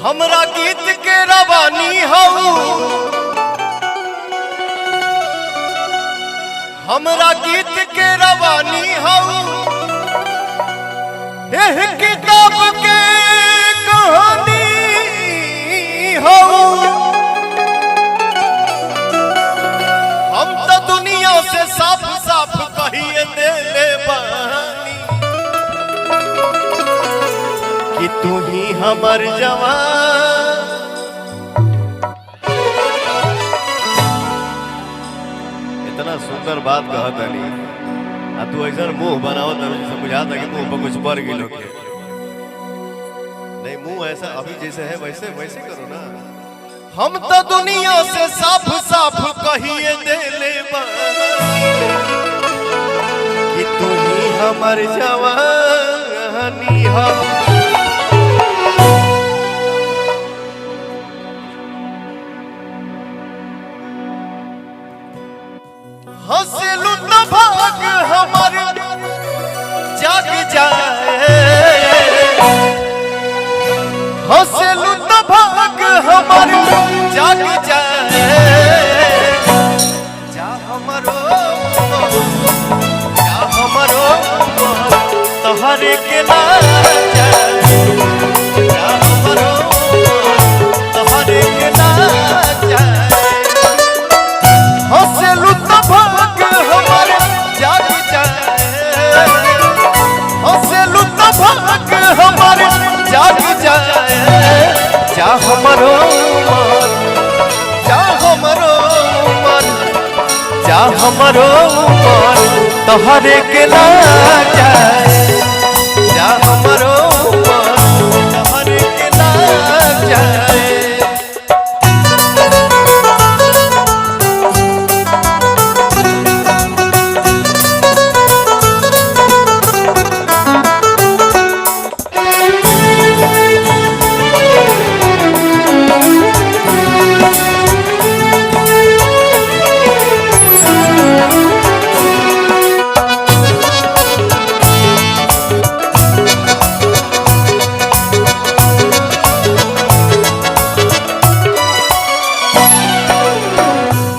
हमरा गीत के रवानी हऊ, हमरा गीत के रवानी हऊ, एह किताब के कहानी हऊ। हम तो दुनिया से साफ साफ कहिए देले बानी कि तू ही हमर जवान। इतना सुंदर बात कहत अली आ तू ऐसा मुंह बनाओ तो बुझाता कि मुंह पर कुछ बढ़ गई लोग नहीं। मुंह ऐसा अभी जैसे है वैसे वैसे करो ना। हम तो दुनिया से साफ साफ कहिए देले कि तू ही हमर जवानी हो। हंसलू तो भाग हमर जाग जाए, हंसलू तो भाग हमर जाग जाए। जा हमरो तोहरे के लाज जाए, जा हमरो तोहरे के लाज जाए। हंसलू तो भाग हमर जाग जाए, हंसलू तो भाग हमर जाग जाए। जा हमरो जा हमरो जा हमरो तोहरे के लाज जाए, जा हमरो तोहरे के लाज जाए।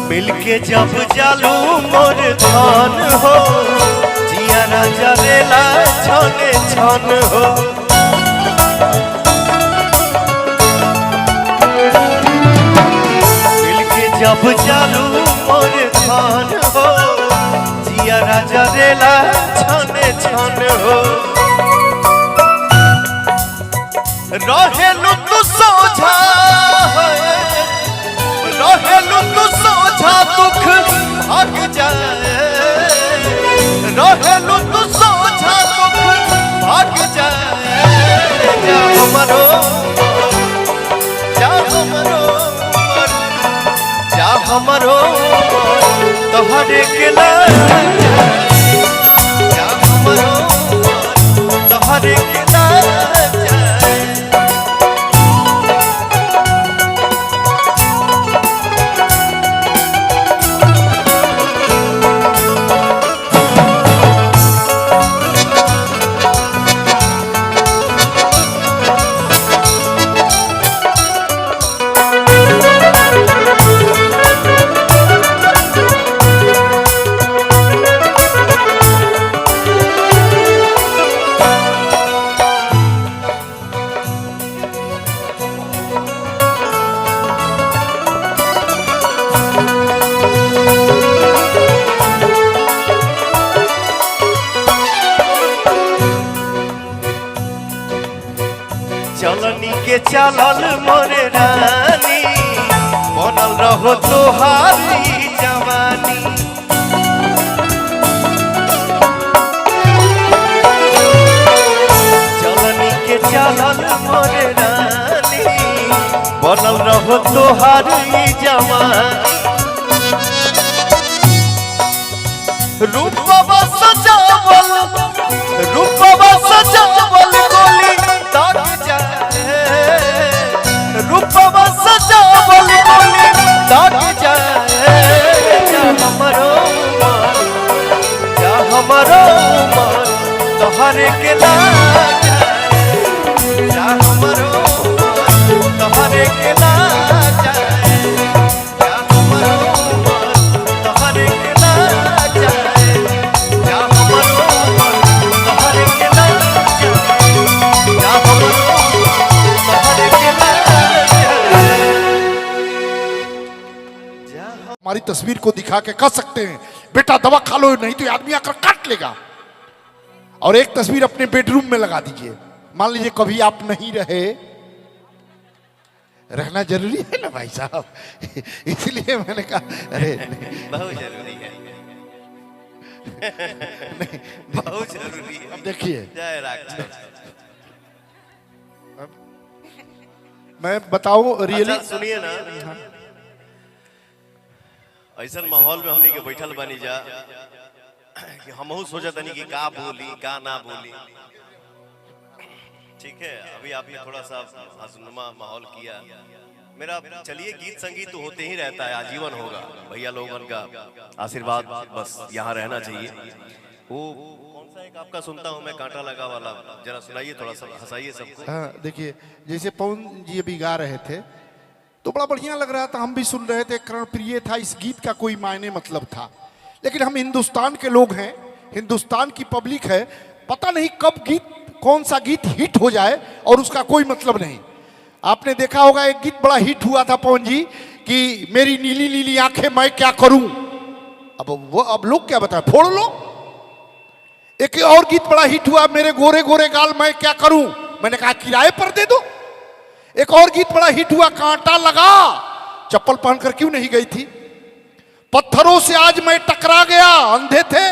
मिलके जब जालू मोर धान हो, जियारा जरेला छने छन हो। मिलके जब जालू मोर धान हो, जियारा जरेला छने छन हो। रहेलू तू सोझा रहेलू तू सोझा दुख भाग जाए, रहेलू तू सोझा दुख भाग जाए। जा हमरो जा हमरो जा हमरो तोहरे के लाज जाए, जा हमरो तोहरे के लाज जाए। चलनी के चलल मोरे रानी, बनल रहो तोहारी जवानी। चलनी के चलल मोरे रानी, बनल रहो तोहारी जवानी। रूपवा सजावल रूपवा सजावल गोली दाग जाए, रूपवा सजावल गोली दाग जाए। जा हमरो तोहरे के लाज जाए, जा हमरो हमारी तस्वीर को दिखा के कह सकते हैं बेटा दवा खा लो, नहीं तो ये आदमी आकर काट लेगा। और एक तस्वीर अपने बेडरूम में लगा दीजिए। मान लीजिए कभी आप नहीं रहे, रहना जरूरी है ना भाई साहब, इसलिए मैंने कहा अरे बहुत जरूरी है। नहीं, बहुत जरूरी है। अब देखिए जय राक्षस। मैं बताऊं रियली, अच्छा सुनिए ना, ऐसा माहौल में हमने के बैठल बनी जा कि हमहू सोचत नहीं कि का बोली का ना बोली। ठीक है, अभी आपने थोड़ा सा हंसनुमा माहौल किया। मेरा चलिए गीत संगीत तो होते ही रहता है, आजीवन होगा। भैया लोगों का आशीर्वाद बस यहाँ रहना चाहिए। वो कौन सा एक आपका सुनता हूँ मैं, कांटा लगा वाला, जरा सुनाइए, थोड़ा सा हंसाइए सबको। हाँ देखिए, जैसे पवन जी अभी गा रहे थे तो बड़ा बढ़िया लग रहा था, हम भी सुन रहे थे, कर्ण प्रिय था, इस गीत का कोई मायने मतलब था। लेकिन हम हिंदुस्तान के लोग हैं, हिंदुस्तान की पब्लिक है, पता नहीं कब गीत, कौन सा गीत हिट हो जाए और उसका कोई मतलब नहीं। आपने देखा होगा एक गीत बड़ा हिट हुआ था पवन जी कि मेरी नीली नीली आंखें मैं क्या करूं। अब लोग क्या बताएं, फोड़ लो। एक और गीत बड़ा हिट हुआ, मेरे गोरे गोरे गाल मैं क्या करूं, मैंने कहा किराए पर दे दो। एक और गीत बड़ा हिट हुआ, कांटा लगा, चप्पल पहनकर क्यों नहीं गई थी, पत्थरों से आज मैं टकरा गया, अंधे थे।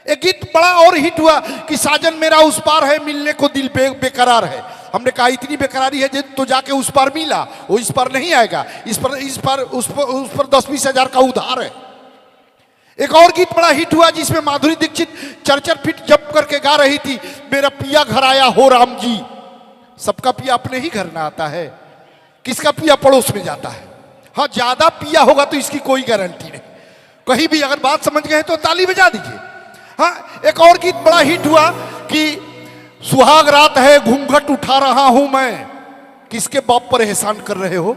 एक गीत बड़ा और हिट हुआ कि साजन मेरा उस पार है, मिलने को दिल बेकरार है। हमने कहा इतनी बेकरारी है तो जाके उस पार मिला, वो इस पार नहीं आएगा, इस पर उस पर 10-20 हजार का उधार है। एक और गीत बड़ा हिट हुआ जिसमें माधुरी दीक्षित 4-4 फीट जंप करके गा रही थी, मेरा पिया घर आया हो राम जी। सबका पिया अपने ही घर ना आता है, किसका पिया पड़ोस में जाता है। हाँ, ज्यादा पिया होगा तो इसकी कोई गारंटी नहीं। कहीं भी अगर बात समझ गए तो ताली बजा दीजिए। हाँ, एक और गीत बड़ा हिट हुआ कि सुहाग रात है घूंघट उठा रहा हूं मैं, किसके बाप पर एहसान कर रहे हो,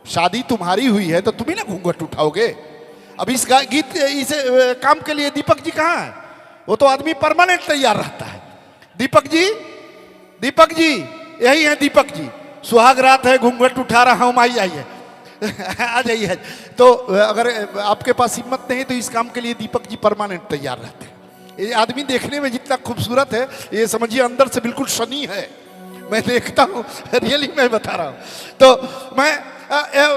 शादी तुम्हारी हुई है तो तुम ही ना घूंघट उठाओगे। अब इस गीत इस काम के लिए दीपक जी कहाँ है, वो तो आदमी परमानेंट तैयार रहता है। दीपक जी यही है दीपक जी, सुहाग रात है घूंघट उठा रहा हूं, आई आइए आ जाइए। तो अगर आपके पास हिम्मत नहीं तो इस काम के लिए दीपक जी परमानेंट तैयार रहते हैं। ये आदमी देखने में जितना खूबसूरत है, ये समझिए अंदर से बिल्कुल शनि है। मैं देखता हूँ, रियली मैं बता रहा हूँ। तो मैं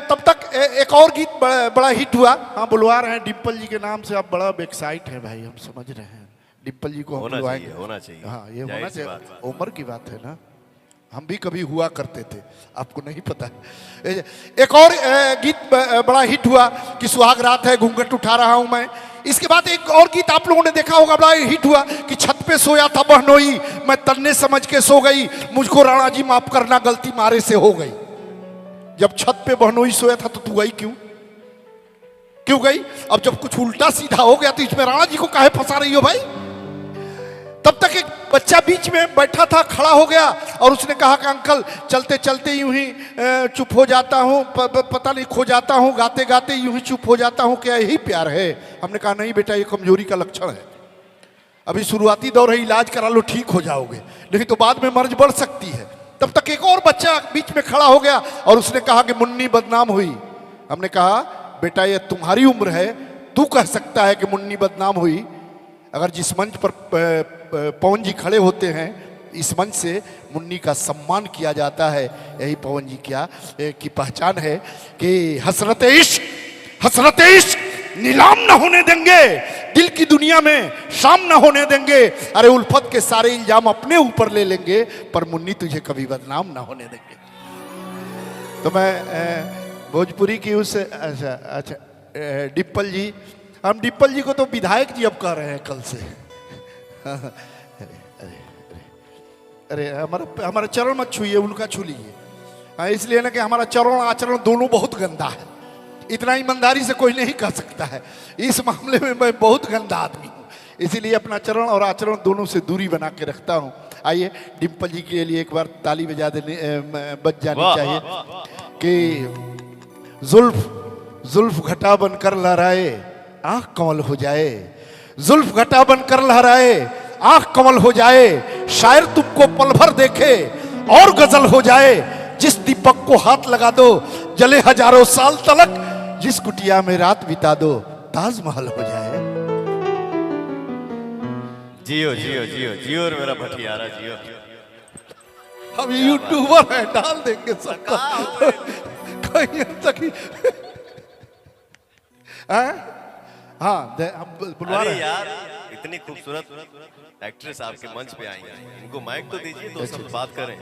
तब तक एक और गीत बड़ा हिट हुआ। हाँ, बुलवा रहे हैं डिम्पल जी के नाम से, आप बड़ा एक्साइट है भाई, हम समझ रहे हैं। डिम्पल जी को हम बुलवाएंगे, होना चाहिए। हाँ, ये होना चाहिए, उम्र की बात है ना, हम भी कभी हुआ करते थे, आपको नहीं पता। एक और गीत बड़ा हिट हुआ कि सुहाग रात है घूंघट उठा रहा हूं मैं। इसके बाद एक और गीत आप लोगों ने देखा होगा, बड़ा हिट हुआ कि छत पे सोया था बहनोई, मैं तन्ने समझ के सो गई, मुझको राणा जी माफ करना गलती मारे से हो गई। जब छत पे बहनोई सोया था तो तू गई क्यों गई? अब जब कुछ उल्टा सीधा हो गया तो इसमें राणा जी को काहे फंसा रही हो भाई? तब तक एक बच्चा बीच में बैठा था, खड़ा हो गया और उसने कहा कि अंकल चलते चलते यूं ही चुप हो जाता हूँ, पता नहीं खो जाता हूँ, गाते गाते यूं ही चुप हो जाता हूँ, क्या यही प्यार है? हमने कहा नहीं बेटा, ये कमजोरी का लक्षण है, अभी शुरुआती दौर है, इलाज करा लो, ठीक हो जाओगे, नहीं तो बाद में मर्ज बढ़ सकती है। तब तक एक और बच्चा बीच में खड़ा हो गया और उसने कहा कि मुन्नी बदनाम हुई। हमने कहा बेटा ये तुम्हारी उम्र है, तू कह सकता है कि मुन्नी बदनाम हुई। अगर जिस मंच पर पवन जी खड़े होते हैं, इस मंच से मुन्नी का सम्मान किया जाता है, यही पवन जी की पहचान है कि हसरत इश्क नीलाम न होने देंगे, दिल की दुनिया में शाम न होने देंगे, अरे उल्फत के सारे इल्जाम अपने ऊपर ले लेंगे, पर मुन्नी तुझे कभी बदनाम न होने देंगे। तो मैं भोजपुरी की उस अच्छा डिप्पल जी, हम डिप्पल जी को तो विधायक जी अब कह रहे हैं कल से। अरे हमारा चरण मत छूइए, उनका छू लीजिए। हाँ, इसलिए ना कि हमारा चरण आचरण दोनों बहुत गंदा है, इतना ईमानदारी से कोई नहीं कर सकता है। इस मामले में मैं बहुत गंदा आदमी हूँ, इसीलिए अपना चरण और आचरण दोनों से दूरी बना के रखता हूँ। आइए डिम्पल जी के लिए एक बार ताली बज जानी चाहिए कि जुल्फ घटा बनकर लहराए आंख कमल हो जाए, जुल्फ घटा बनकर लहराए आंख कमल हो जाए, शायर तुमको पल भर देखे और गजल हो जाए, जिस दीपक को हाथ लगा दो जले हजारों साल तलक, जिस कुटिया में रात बिता दो ताजमहल हो जाए। जियो जियो जियो जियो और मेरा भटियारा जियो। हम यूट्यूबर है, डाल देंगे सबका कहीं तक ही। हाँ हम बुलवा अरे रहे हैं। यार इतनी खूबसूरत एक्ट्रेस आपके मंच पे आई हैं, इनको माइक तो दीजिए, दो शब्द बात करें।